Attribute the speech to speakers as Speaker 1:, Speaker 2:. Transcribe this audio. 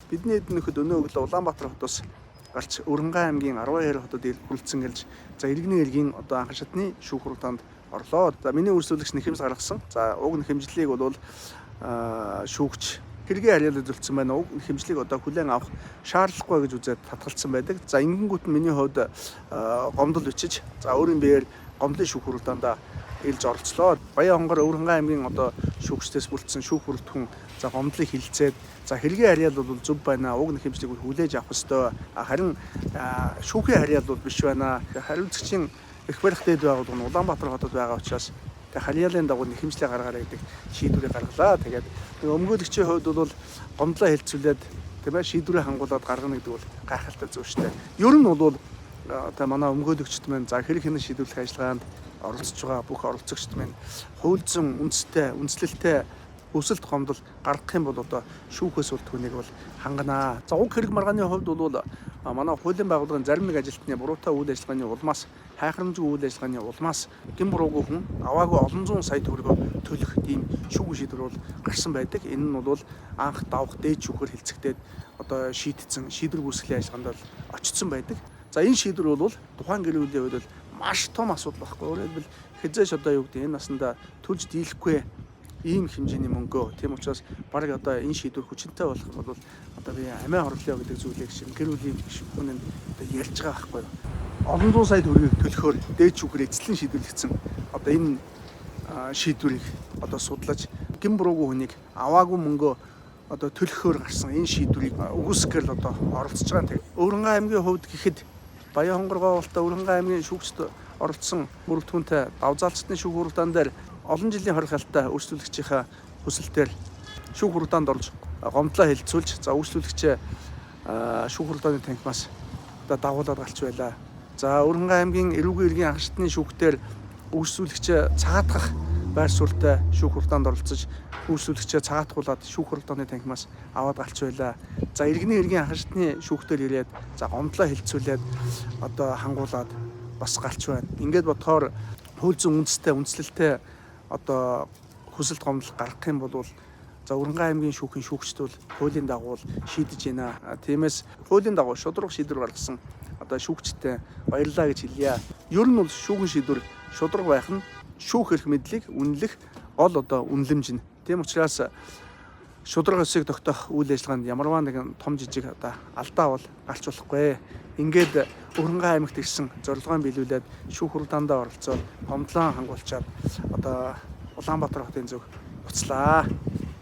Speaker 1: Бидний нөхөд өнөө өглөө Улаанбаатар хотоос гарч Өрөнгай аймгийн 12 хотод хүрэлцэн гэлж иргэний иргэн одоо анхан шатны шүүх хуралдаанд орлоо. За миний үргэлжлүүлэгч нэхэмс гаргасан. За уг нэхэмжлийг бол шүүгч хэргийн харьяалал зөвлөсөн байна. Уг нэхэмжлийг одоо хүлээн авах шаардлагагүй гэж үзээд татгалцсан байдаг. За ингэнгүүт миний хувьд гомдол бичиж өөрийн биеэр гомдлын шүүх хуралдаанд илж оролцлоо. Баян хонгор Өрөнгай аймгийн одоо шүүгчдээс бүрдсэн шүүх хүрэлтхэн гомдлыг хилцээд хэргийн харьяал бол зөв байна. Уг нэхэмжлийг хүлээж авах ёстой. Харин шүүхийн харьяал бол биш байна. Хариуцагчийн их барих дэд байгууллага нь Улаанбаатар хотод байгаа учраас харьяалын дагуу нэхэмжлээ гаргаарай гэдэг шийдвэрийг гаргалаа. Тэгээд өмгөөлөгчийн хувьд бол гомдлоо хэлцүүлээд шийдвэрээ хангуулад гаргана гэдэг бол гайхалтай зөв шүү дээ. Ер нь бол манай өмгөөлөгчд маань хэрэг хянан шийдвэрлэх ажиллагаанд оролцож байгаа бүх оролцогчд маань хуульзан үндэслэлтэй өсөлт гомдол гаргах юм бол одоо шүүхээс бол түүнийг бол ханганаа. За уг хэрэг маргааны хувьд бол манай хуулийн байгууллагын зарим нэг ажилтны буруутай үйл ажиллагааны улмаас хайхрамжгүй үйл ажиллагааны улмаас гин буруугүй хүн аваагүй олон зуун сая төгрөгөөр төлөх ийм шүүх шийдвэр бол гарсан байдаг. Энэ нь бол анх давах дээд шүүхээр хилцэгдээд одоо шийдсэн шийдвэр гүйцэтгэлийн ажиллагаанд бол очсон байдаг. За энэ шийдвэр бол тухайн гэр бүлийн хувьд бол маш том асуудал байхгүй. Өөрөөр хэлбэл хязгаарч одоо юу гэдэг энэ наснда төлж дийлэхгүй ийм хэмжээний мөнгөө. Тийм учраас баг одоо энэ шийдвэр хүчинтэй болох юм бол одоо би амиа хорлоо гэдэг зүйлийг гэр бүлийн хүн нь одоо ярьж байгаа байхгүй. Олон зуун сая төгрөгийг төлөхөөр дээд шүүхээр эзлэн шийдвэрлэгдсэн одоо энэ шийдвэрийг одоо судлаж гин буруугүй хүнийг аваагүй мөнгөө одоо төлөхөөр гарсан энэ шийдвэрийг үгүйсгэхээр л одоо оролцож байгаа. Өрөнгай аймгийн хувьд гэхэд Баян хонгор байгуулалтаа Өрөнгай аймгийн шүүгчд оролцсон бүрэлдэхүүнтэй давзаалцны шүүх хуралдаан дээр олон жилийн хоригдaltaй үйлчлүүлэгчийнхаа хүсэлтээр шүүх хуралдаанд орж гомдлоо хэлцүүлж үйлчлүүлэгчээ шүүх хуралдааны танхимаас дагуулад галч байлаа. За Өрөнгай аймгийн эрүүгийн иргэн анхан шатны шүүхтэр үйлчлүүлэгчээ цагаатгах байр суурьтай шүүх хуралдаанд оролцож үйлчлүүлэгчээ цагаатгуулад шүүх хуралдааны танхимаас аваад галч байлаа. За иргэний иргэн анхан шатны шүүхтэр ирээд гомдлоо хэлцүүлээд одоо хангуулад бас галч байна. Ингээд бодохоор хууль зүйн үндэслэлтэй одоо хүсэлт гомдол гаргах юм бол Өрөнгай аймгийн шүүхийн шүүгчд бол хуулийн дагуу шийдэж байна. Тиймээс хуулийн дагуу шударга шийдвэр гаргасан одоо шүүгчтэй баярлалаа гэж хэлье. Ер нь бол шүүгэн шийдвэр шударга байх нь шүүх эрх мэдлийг үнэлэх гол одоо үнэлэмж нь. Тийм учраас шударга ёсыг тогтоох үйл ажиллагаанд ямарваа нэгэн том жижиг одоо алдаа бол гарч болохгүй. Ингээд Өрөнгай аймагт ирсэн зорилгоо биелүүлээд шүүх хуралдаанд оролцоод гомдлоо хангуулчаад одоо Улаанбаатар хотын зөв буцлаа.